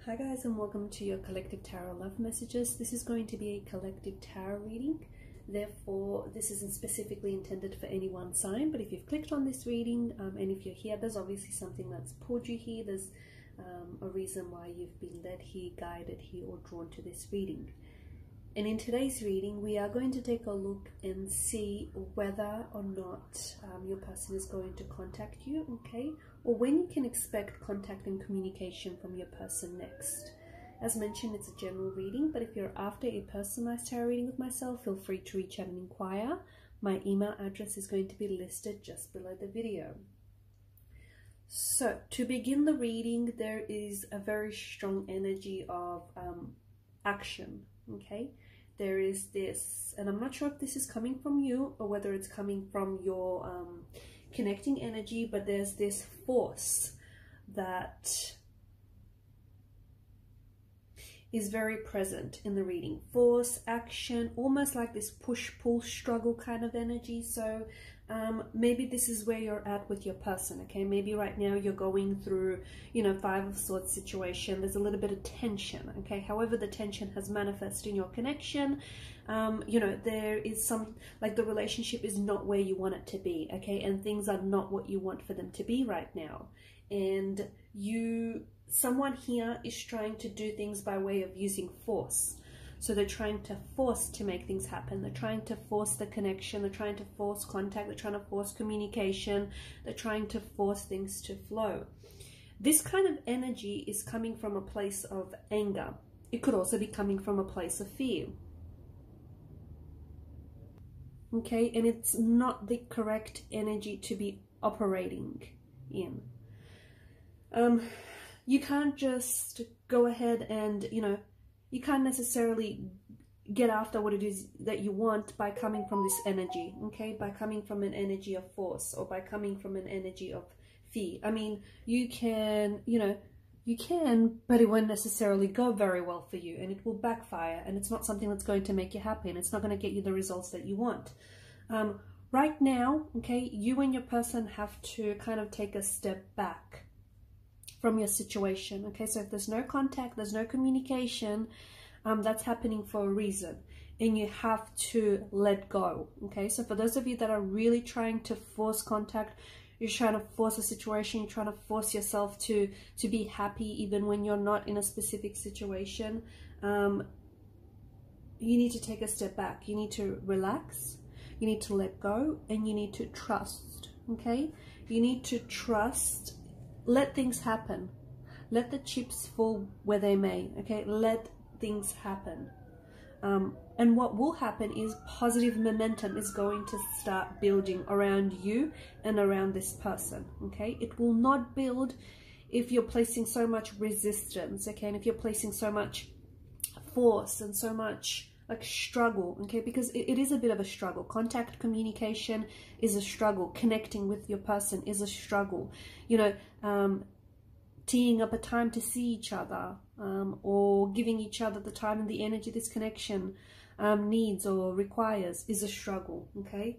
Hi guys, and welcome to your collective tarot love messages. This is going to be a collective tarot reading. Therefore, this isn't specifically intended for any one sign, but if you've clicked on this reading and if you're here, there's obviously something that's pulled you here. There's a reason why you've been led here, guided here, or drawn to this reading. And in today's reading, we are going to take a look and see whether or not your person is going to contact you, okay? Or when you can expect contact and communication from your person next. As mentioned, it's a general reading, but if you're after a personalized tarot reading with myself, feel free to reach out and inquire. My email address is going to be listed just below the video. So, to begin the reading, there is a very strong energy of action, okay? There is this, and I'm not sure if this is coming from you or whether it's coming from your connecting energy, but there's this force that is very present in the reading. Force, action, almost like this push-pull struggle kind of energy. So maybe this is where you're at with your person, okay? Maybe right now you're going through, you know, Five of Swords situation. There's a little bit of tension, okay? However, the tension has manifested in your connection. You know, there is some, like the relationship is not where you want it to be, okay? And things are not what you want for them to be right now. And someone here is trying to do things by way of using force. So they're trying to force to make things happen. They're trying to force the connection. They're trying to force contact. They're trying to force communication. They're trying to force things to flow. This kind of energy is coming from a place of anger. It could also be coming from a place of fear. Okay, and it's not the correct energy to be operating in. You can't just go ahead and, you know, you can't necessarily get after what it is that you want by coming from this energy, okay? By coming from an energy of force or by coming from an energy of fear. I mean, you can, you know, you can, but it won't necessarily go very well for you and it will backfire and it's not something that's going to make you happy and it's not going to get you the results that you want. Right now, okay, you and your person have to kind of take a step back from your situation, okay? So if there's no contact, there's no communication, that's happening for a reason and you have to let go, okay? So for those of you that are really trying to force contact, you're trying to force a situation, you're trying to force yourself to be happy even when you're not in a specific situation, you need to take a step back. You need to relax, you need to let go, and you need to trust, okay? You need to trust. Let things happen. Let the chips fall where they may, okay? Let things happen. And what will happen is positive momentum is going to start building around you and around this person, okay? It will not build if you're placing so much resistance, okay? And if you're placing so much force and so much like struggle, okay? Because it is a bit of a struggle. Contact, communication is a struggle. Connecting with your person is a struggle. You know, teeing up a time to see each other, or giving each other the time and the energy this connection needs or requires is a struggle, okay?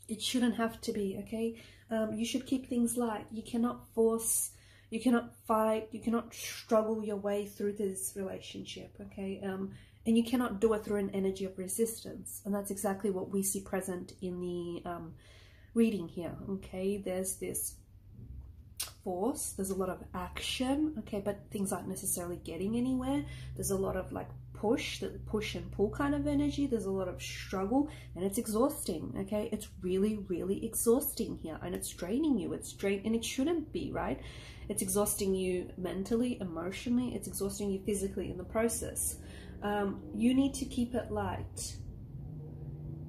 It shouldn't have to be, okay? You should keep things light. You cannot force, you cannot fight, you cannot struggle your way through this relationship, okay? And you cannot do it through an energy of resistance. And that's exactly what we see present in the reading here, okay? There's this force, there's a lot of action, okay? But things aren't necessarily getting anywhere. There's a lot of like push and pull kind of energy. There's a lot of struggle and it's exhausting, okay? It's really, really exhausting here and it's draining you. It's and it shouldn't be, right? It's exhausting you mentally, emotionally. It's exhausting you physically in the process. You need to keep it light.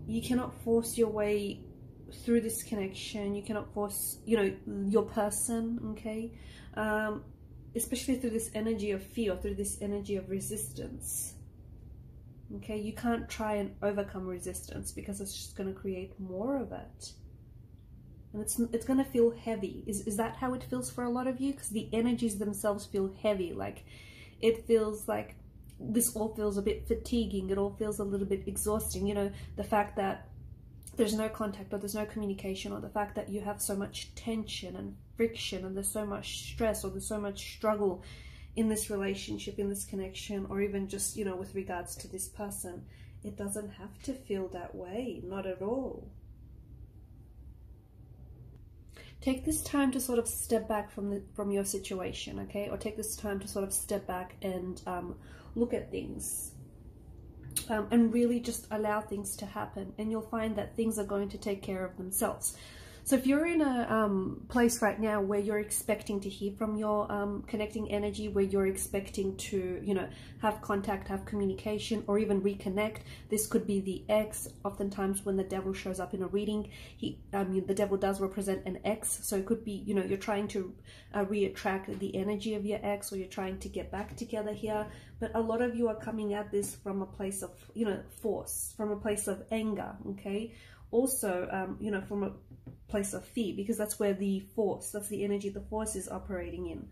You cannot force your way through this connection. You cannot force, you know, your person, okay? Especially through this energy of fear, through this energy of resistance. Okay, you can't try and overcome resistance because it's just going to create more of it. And it's going to feel heavy. Is that how it feels for a lot of you? Because the energies themselves feel heavy. Like, it feels like this all feels a bit fatiguing. It all feels a little bit exhausting. You know, the fact that there's no contact or there's no communication, or the fact that you have so much tension and friction and there's so much stress or there's so much struggle in this relationship, in this connection, or even just, you know, with regards to this person. It doesn't have to feel that way, not at all. Take this time to sort of step back from your situation, okay? Or take this time to sort of step back and look at things. And really just allow things to happen, and you'll find that things are going to take care of themselves. So if you're in a place right now where you're expecting to hear from your connecting energy, where you're expecting to, you know, have contact, have communication, or even reconnect, this could be the ex. Oftentimes when the devil shows up in a reading, the devil does represent an ex. So it could be, you know, you're trying to re-attract the energy of your ex, or you're trying to get back together here. But a lot of you are coming at this from a place of, you know, force, from a place of anger, okay? Also, you know, from a place of fear, because that's where the force, that's the energy the force is operating in.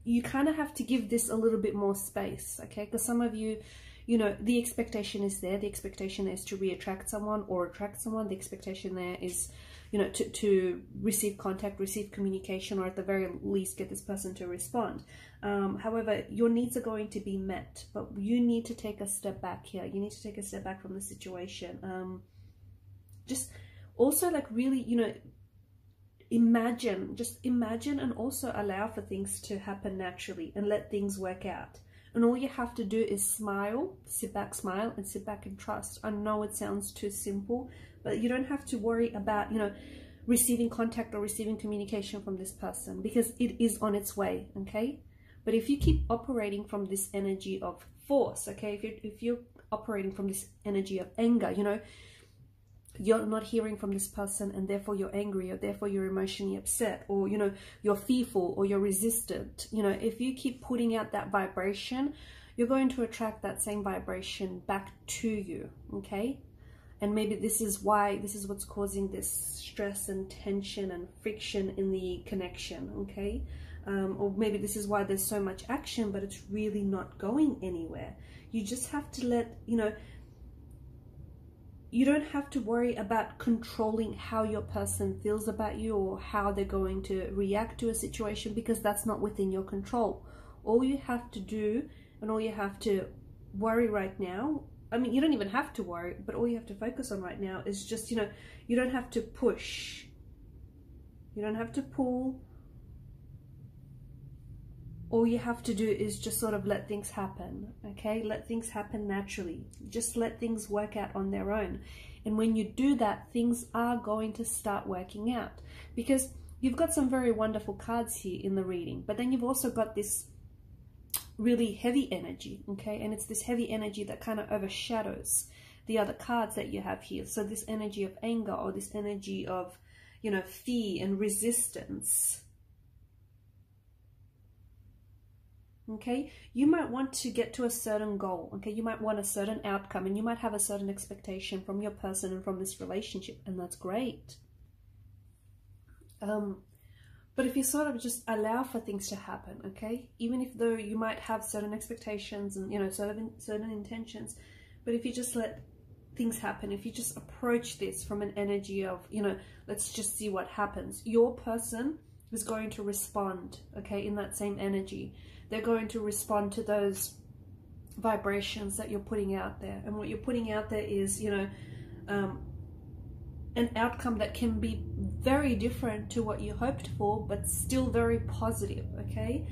You kind of have to give this a little bit more space, okay? Because some of you, you know, the expectation is there. The expectation is to re-attract someone or attract someone. The expectation there is, you know, to receive contact, receive communication, or at the very least get this person to respond. However, your needs are going to be met, but you need to take a step back here. You need to take a step back from the situation. Just also, like, really, you know, just imagine and also allow for things to happen naturally and let things work out. And all you have to do is smile, sit back, smile, and sit back and trust. I know it sounds too simple, but you don't have to worry about, you know, receiving contact or receiving communication from this person, because it is on its way, okay? But if you keep operating from this energy of force, okay, if you're operating from this energy of anger, you know, you're not hearing from this person and therefore you're angry, or therefore you're emotionally upset, or, you know, you're fearful or you're resistant. You know, if you keep putting out that vibration, you're going to attract that same vibration back to you, okay? And maybe this is what's causing this stress and tension and friction in the connection, okay? Or maybe this is why there's so much action, but it's really not going anywhere. You just have to let, you know, you don't have to worry about controlling how your person feels about you or how they're going to react to a situation, because that's not within your control. All you have to do and all you have to worry right now, I mean, you don't even have to worry, but all you have to focus on right now is just, you know, you don't have to push. You don't have to pull. All you have to do is just sort of let things happen, okay? Let things happen naturally. Just let things work out on their own. And when you do that, things are going to start working out, because you've got some very wonderful cards here in the reading, but then you've also got this really heavy energy, okay? And it's this heavy energy that kind of overshadows the other cards that you have here. So this energy of anger, or this energy of, you know, fear and resistance. Okay, you might want to get to a certain goal, okay? You might want a certain outcome, and you might have a certain expectation from your person and from this relationship, and that's great. But if you sort of just allow for things to happen, okay? Even if though you might have certain expectations and, you know, certain intentions, but if you just let things happen, if you just approach this from an energy of, you know, let's just see what happens, your person is going to respond, okay, in that same energy. They're going to respond to those vibrations that you're putting out there. And what you're putting out there is, you know, an outcome that can be very different to what you hoped for, but still very positive, okay?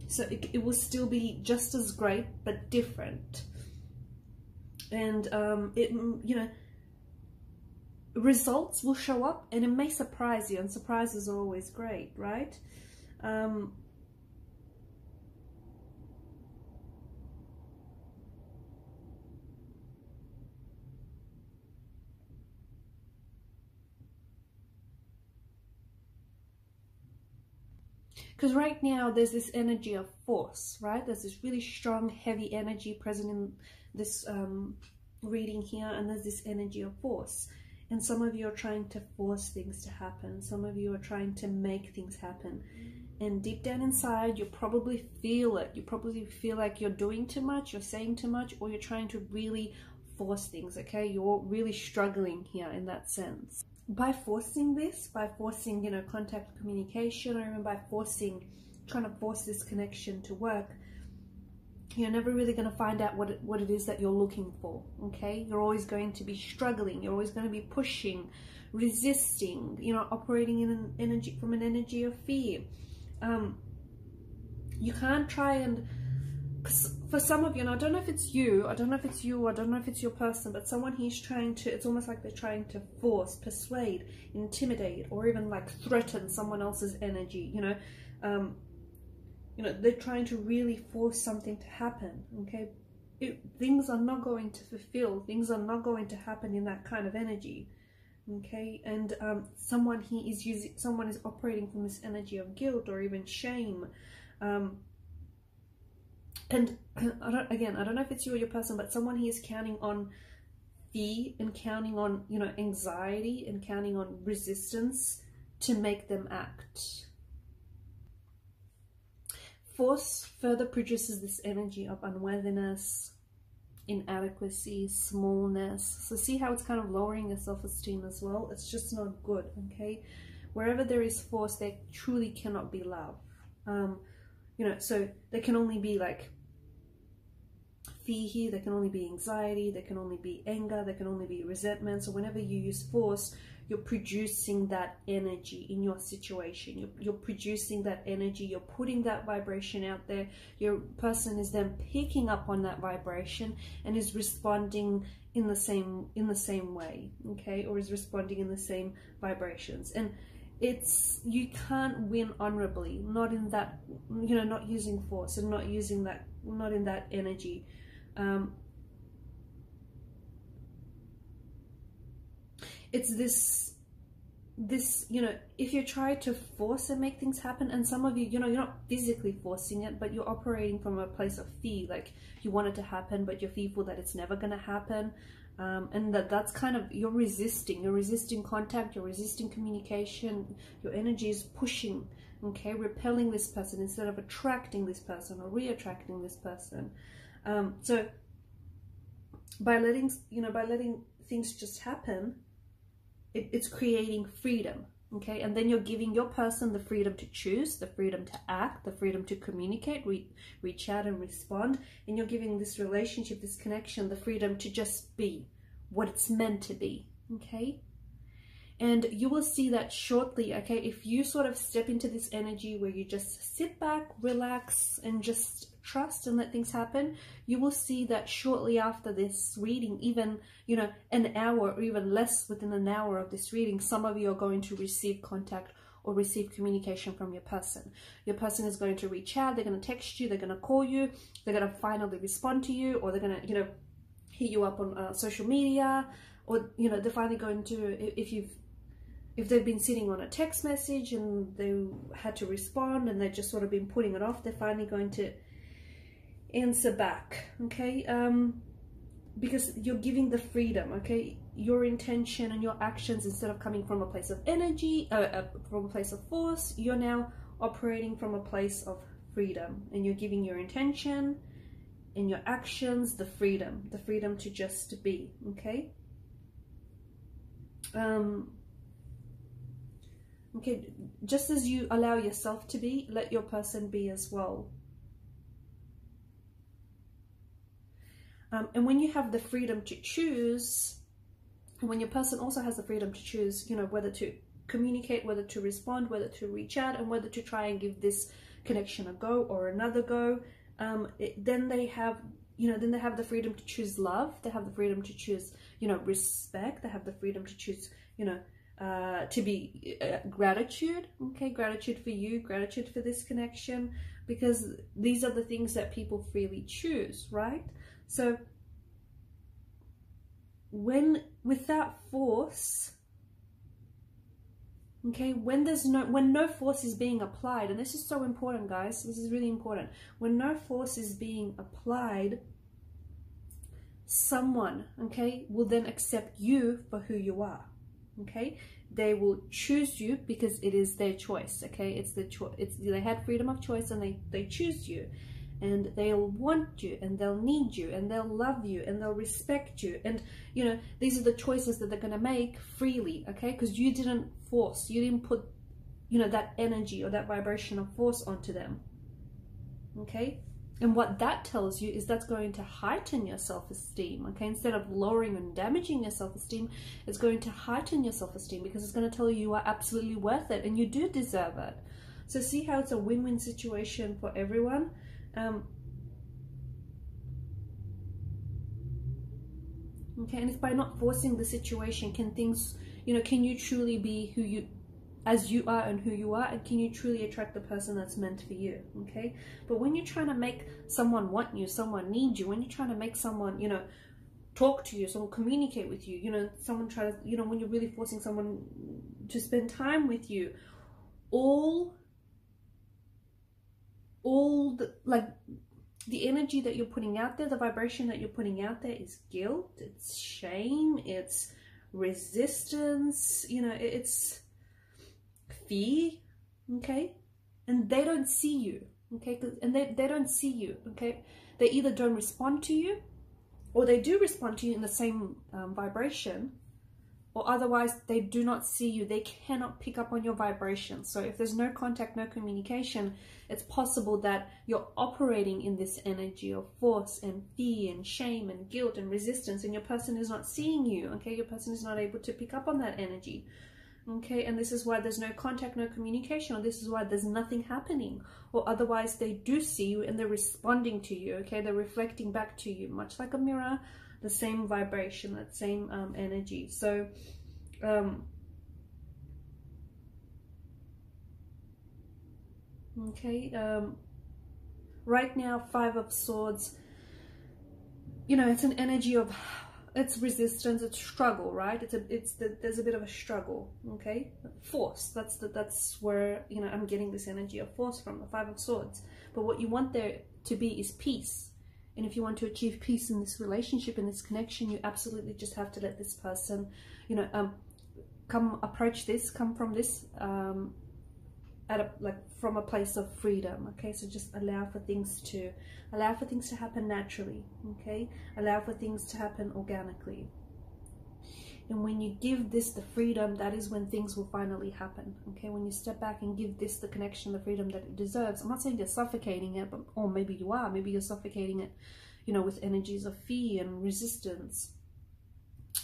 So it will still be just as great, but different. And, you know, results will show up, and it may surprise you, and surprises are always great, right? Because right now there's this energy of force, right? There's this really strong, heavy energy present in this reading here, and there's this energy of force. And some of you are trying to force things to happen. Some of you are trying to make things happen. And deep down inside, you probably feel it. You probably feel like you're doing too much, you're saying too much, or you're trying to really force things, okay? You're really struggling here in that sense. by forcing this, by forcing, you know, contact, communication, or even by trying to force this connection to work, you're never really going to find out what it is that you're looking for. Okay, you're always going to be struggling, you're always going to be pushing, resisting, you know, operating in an energy, from an energy of fear. You can't try and, for some of you, and I don't know if it's you, I don't know if it's your person, but someone he's trying to, it's almost like they're trying to force, persuade, intimidate, or even like threaten someone else's energy, you know. They're trying to really force something to happen, okay? Things are not going to fulfill, things are not going to happen in that kind of energy, okay? And someone is operating from this energy of guilt or even shame. And I don't know if it's you or your person, but someone here is counting on fear and counting on, you know, anxiety and counting on resistance to make them act. Force further produces this energy of unworthiness, inadequacy, smallness. So see how it's kind of lowering your self-esteem as well? It's just not good, okay? Wherever there is force, there truly cannot be love. So there can only be like fear here, there can only be anxiety, there can only be anger, there can only be resentment. So whenever you use force, you're producing that energy in your situation. You're producing that energy, you're putting that vibration out there. Your person is then picking up on that vibration and is responding in the same way, okay? Or is responding in the same vibrations. And you can't win honorably, not in that, you know, not using force and not using that, not in that energy. It's this, you know, if you try to force and make things happen, and some of you, you know, you're not physically forcing it, but you're operating from a place of fear, like you want it to happen, but you're fearful that it's never going to happen. And that's kind of, you're resisting contact, you're resisting communication, your energy is pushing, okay, repelling this person instead of attracting this person or re-attracting this person. So by letting things just happen, it's creating freedom, okay? And then you're giving your person the freedom to choose, the freedom to act, the freedom to communicate, reach out and respond. And you're giving this relationship, this connection, the freedom to just be what it's meant to be, okay? And you will see that shortly, okay? If you sort of step into this energy where you just sit back, relax, and just trust and let things happen, you will see that shortly after this reading, even, you know, an hour or even less within an hour of this reading, some of you are going to receive contact or receive communication from your person. Your person is going to reach out, they're going to text you, they're going to call you, they're going to finally respond to you, or they're going to, you know, hit you up on social media, or, you know, they're finally going to, if they've been sitting on a text message and they had to respond and they've just sort of been putting it off, they're finally going to answer back, okay? Because you're giving the freedom, okay? Your intention and your actions, instead of coming from a place of energy, from a place of force, you're now operating from a place of freedom, and you're giving your intention and your actions the freedom to just be, okay? Okay, just as you allow yourself to be, let your person be as well. And when you have the freedom to choose, when your person also has the freedom to choose, you know, whether to communicate, whether to respond, whether to reach out, and whether to try and give this connection a go or another go, then they have, you know, then they have the freedom to choose love. They have the freedom to choose, you know, respect. They have the freedom to choose, you know, to be gratitude, okay? Gratitude for you, gratitude for this connection, because these are the things that people freely choose, right? So without force, okay, when no force is being applied, and this is so important, guys, this is really important. When no force is being applied, someone, okay, will then accept you for who you are, okay? They will choose you because it is their choice, okay? It's the choice. They had freedom of choice, and they choose you. and they'll want you, and they'll need you, and they'll love you, and they'll respect you. And you know, these are the choices that they're going to make freely, okay? Because you didn't force, you didn't put, you know, that energy or that vibration of force onto them, okay? And what that tells you is that's going to heighten your self-esteem, okay? Instead of lowering and damaging your self-esteem, it's going to heighten your self-esteem, because it's going to tell you are absolutely worth it and you do deserve it. So see how it's a win-win situation for everyone. Okay, and it's by not forcing the situation, can things, you know, can you truly be who you, as you are and who you are, and can you truly attract the person that's meant for you, okay? But when you're trying to make someone want you, someone need you, when you're trying to make someone, you know, talk to you, someone communicate with you, you know, someone try to, you know, when you're really forcing someone to spend time with you, all the, like, the energy that you're putting out there, the vibration that you're putting out there is guilt, it's shame, it's resistance, you know, it's fear, okay? And they don't see you, okay? And they don't see you, okay? They either don't respond to you, or they do respond to you in the same vibration, or otherwise they do not see you. They cannot pick up on your vibration. So if there's no contact, no communication, it's possible that you're operating in this energy of force and fear and shame and guilt and resistance, and your person is not seeing you, okay? Your person is not able to pick up on that energy, okay? And this is why there's no contact, no communication, or this is why there's nothing happening, or otherwise they do see you and they're responding to you, okay? They're reflecting back to you, much like a mirror, the same vibration, that same energy. So okay, right now, Five of Swords, you know, it's an energy of, it's resistance, it's struggle, right? There's a bit of a struggle, okay? Force, that's where, you know, I'm getting this energy of force from, the Five of Swords. But what you want there to be is peace. And if you want to achieve peace in this relationship, in this connection, you absolutely just have to let this person, you know, come from this from a place of freedom, okay? So just allow for things to happen naturally, okay? Allow for things to happen organically. And when you give this the freedom, that is when things will finally happen, okay? When you step back and give this the connection, the freedom that it deserves. I'm not saying you're suffocating it, but, or maybe you are. Maybe you're suffocating it, you know, with energies of fear and resistance.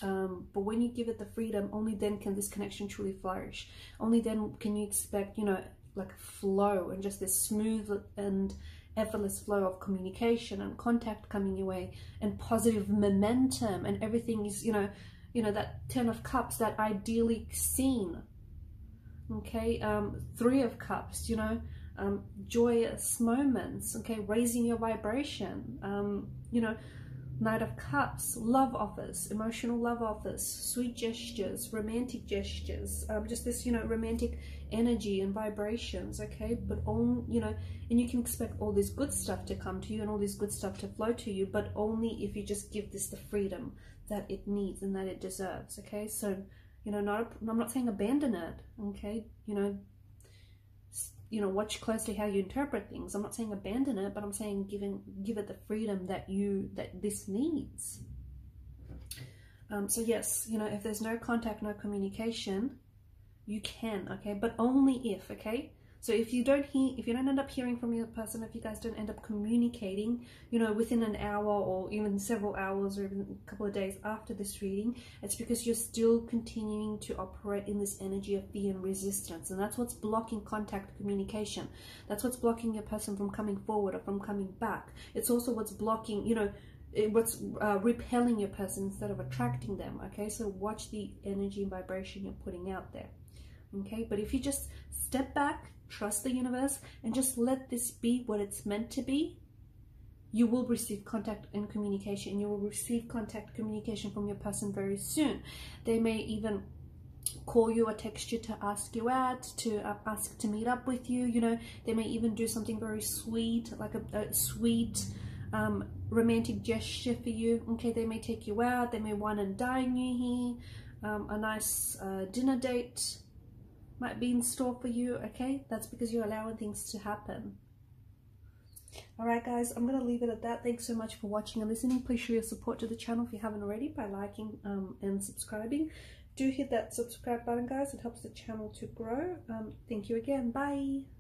But when you give it the freedom, only then can this connection truly flourish. Only then can you expect, you know, like flow and just this smooth and effortless flow of communication and contact coming your way and positive momentum, and everything is, you know, that 10 of Cups, that ideally seen, okay? Three of Cups, you know, joyous moments, okay? Raising your vibration, you know, Knight of Cups, love offers, emotional love offers, sweet gestures, romantic gestures, just this, you know, romantic energy and vibrations, okay? But all, you know, and you can expect all this good stuff to come to you and all this good stuff to flow to you, but only if you just give this the freedom that it needs and that it deserves, okay? So, you know, I'm not saying abandon it, okay? You know, watch closely how you interpret things. I'm not saying abandon it, but I'm saying give it the freedom that this needs. So yes, you know, if there's no contact, no communication, you can, okay? But only if, okay? So if you don't end up hearing from your person, if you guys don't end up communicating, you know, within an hour or even several hours or even a couple of days after this reading, it's because you're still continuing to operate in this energy of fear and resistance. And that's what's blocking contact communication. That's what's blocking your person from coming forward or from coming back. It's also what's blocking, you know, what's repelling your person instead of attracting them, okay? So watch the energy and vibration you're putting out there, okay? But if you just step back, trust the universe, and just let this be what it's meant to be, you will receive contact and communication. You will receive contact communication from your person very soon. They may even call you or text you to ask you out, to ask to meet up with you. You know, they may even do something very sweet, like a sweet romantic gesture for you, okay? They may take you out, they may wine and dine you here, a nice dinner date might be in store for you, okay? That's because you're allowing things to happen. Alright guys, I'm going to leave it at that. Thanks so much for watching and listening. Please show your support to the channel if you haven't already by liking and subscribing. Do hit that subscribe button guys, it helps the channel to grow. Thank you again, bye!